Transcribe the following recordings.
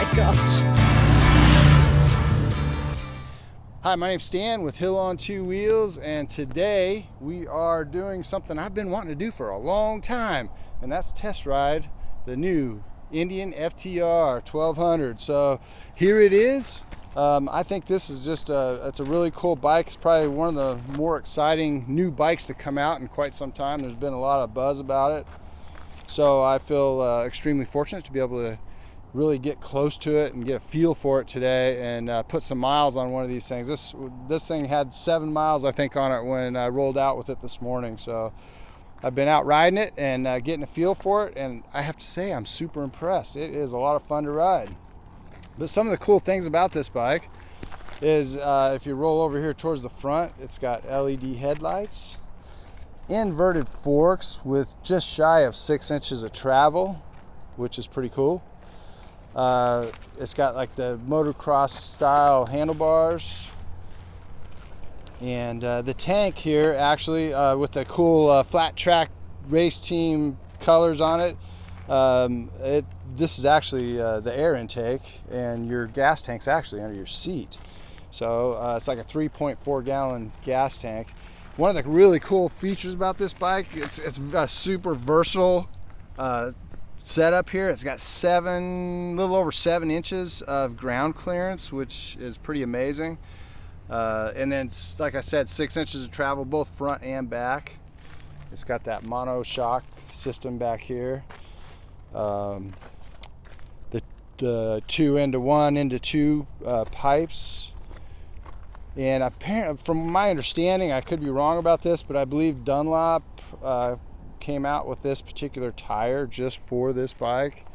my gosh. Hi, my name's Stan with Hill on Two Wheels, and today we are doing something I've been wanting to do for a long time, and that's test ride the new Indian FTR 1200. So here it is. I think this is just it's a really cool bike. It's probably one of the more exciting new bikes to come out in quite some time. There's been a lot of buzz about it. So I feel extremely fortunate to be able to really get close to it and get a feel for it today and put some miles on one of these things. This thing had 7 miles, I think, on it when I rolled out with it this morning. So I've been out riding it and getting a feel for it, and I have to say I'm super impressed. It is a lot of fun to ride. But some of the cool things about this bike is if you roll over here towards the front, it's got LED headlights, inverted forks with just shy of 6 inches of travel, which is pretty cool. It's got like the motocross style handlebars, and the tank here actually with the cool flat track race team colors on it. This is actually the air intake, and your gas tank's actually under your seat. So it's like a 3.4 gallon gas tank. One of the really cool features about this bike, it's a super versatile setup here. It's got little over 7 inches of ground clearance, which is pretty amazing. And then, like I said, 6 inches of travel, both front and back. It's got that mono shock system back here. The 2 into 1 into 2 pipes. And apparently, from my understanding, I could be wrong about this, but I believe Dunlop came out with this particular tire just for this bike,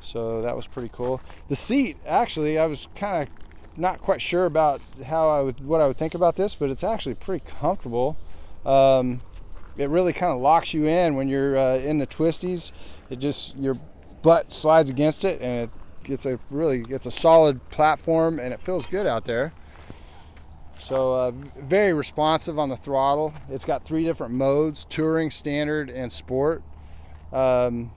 so that was pretty cool. The seat, actually, I was kind of not quite sure about what I would think about this, but it's actually pretty comfortable. It really kind of locks you in when you're in the twisties. Your butt slides against it, and it's a solid platform, and it feels good out there. So very responsive on the throttle. It's got 3 different modes: touring, standard, and sport. I'll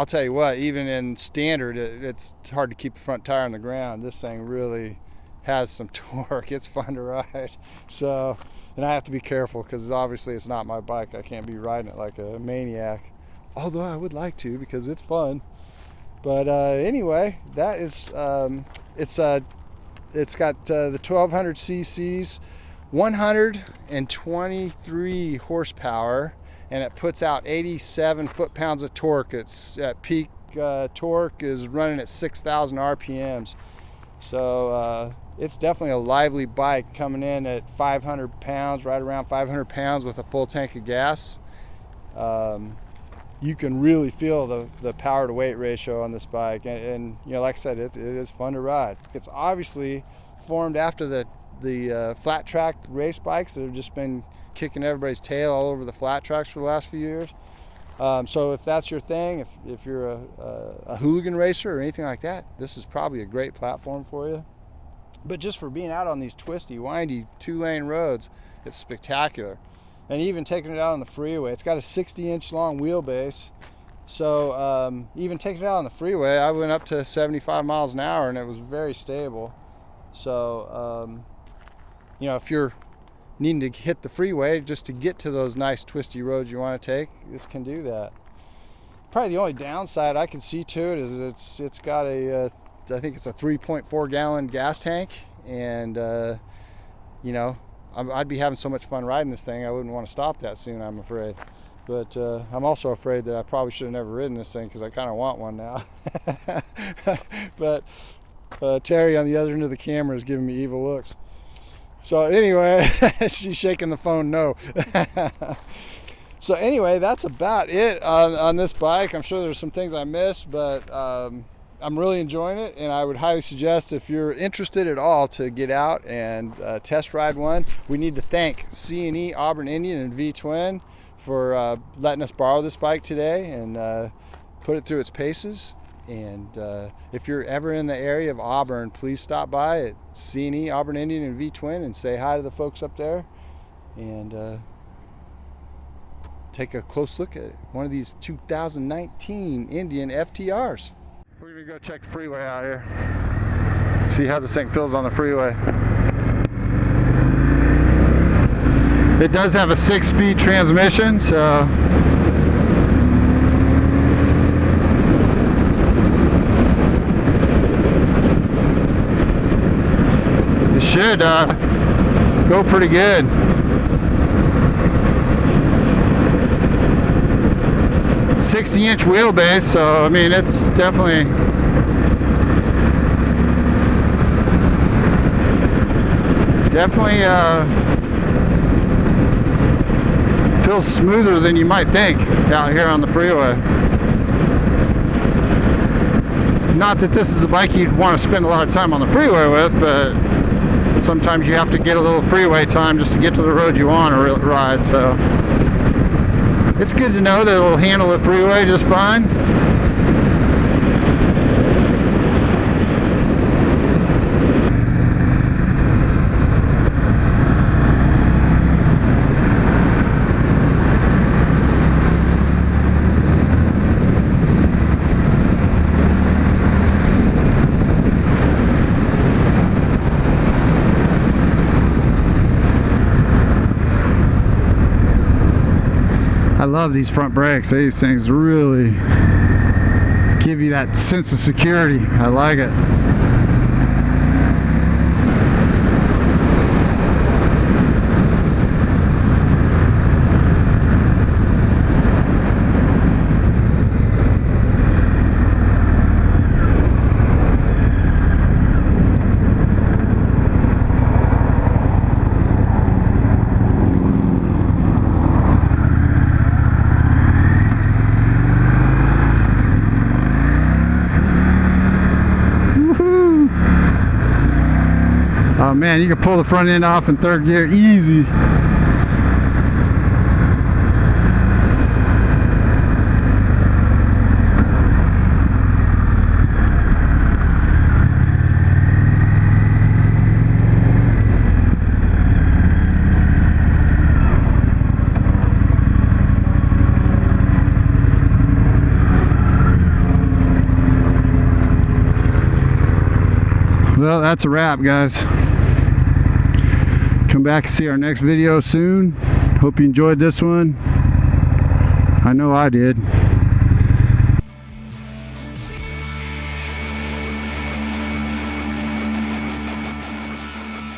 tell you what, even in standard, it's hard to keep the front tire on the ground. This thing really has some torque. It's fun to ride. So, and I have to be careful because obviously it's not my bike. I can't be riding it like a maniac, although I would like to because it's fun. But anyway, that is it's got the 1200 cc's, 123 horsepower, and it puts out 87 foot-pounds of torque. Its peak torque is running at 6,000 RPMs. So it's definitely a lively bike, coming in at 500 pounds, right around 500 pounds with a full tank of gas. You can really feel the power to weight ratio on this bike, and like I said, it is fun to ride. It's obviously formed after the flat track race bikes that have just been kicking everybody's tail all over the flat tracks for the last few years. So if that's your thing, if you're a hooligan racer or anything like that, this is probably a great platform for you. But just for being out on these twisty, windy 2-lane roads, it's spectacular. And even taking it out on the freeway, it's got a 60-inch long wheelbase. So even taking it out on the freeway, I went up to 75 miles an hour, and it was very stable. So, if you're needing to hit the freeway just to get to those nice twisty roads you want to take, this can do that. Probably the only downside I can see to it is it's got I think it's a 3.4 gallon gas tank, and I'd be having so much fun riding this thing, I wouldn't want to stop that soon, I'm afraid. But I'm also afraid that I probably should have never ridden this thing because I kind of want one now. But Terry on the other end of the camera is giving me evil looks. So anyway, she's shaking the phone no. So anyway, that's about it on this bike. I'm sure there's some things I missed, but I'm really enjoying it, and I would highly suggest, if you're interested at all, to get out and test ride one. We need to thank C&E Auburn Indian and V-Twin for letting us borrow this bike today and put it through its paces. And if you're ever in the area of Auburn, please stop by at C&E Auburn Indian and V-Twin and say hi to the folks up there, and take a close look at one of these 2019 Indian FTRs. We're going to gonna go check the freeway out here. See how this thing feels on the freeway. It does have a 6-speed transmission, so it should go pretty good. .60-inch wheelbase, so I mean it's definitely feels smoother than you might think out here on the freeway. Not that this is a bike you'd want to spend a lot of time on the freeway with, but sometimes you have to get a little freeway time just to get to the road you want to ride, so it's good to know that it'll handle the freeway just fine. I love these front brakes. These things really give you that sense of security. I like it. Oh man, you can pull the front end off in 3rd gear easy. Well, that's a wrap, guys. Come back and see our next video soon. Hope you enjoyed this one. I know I did.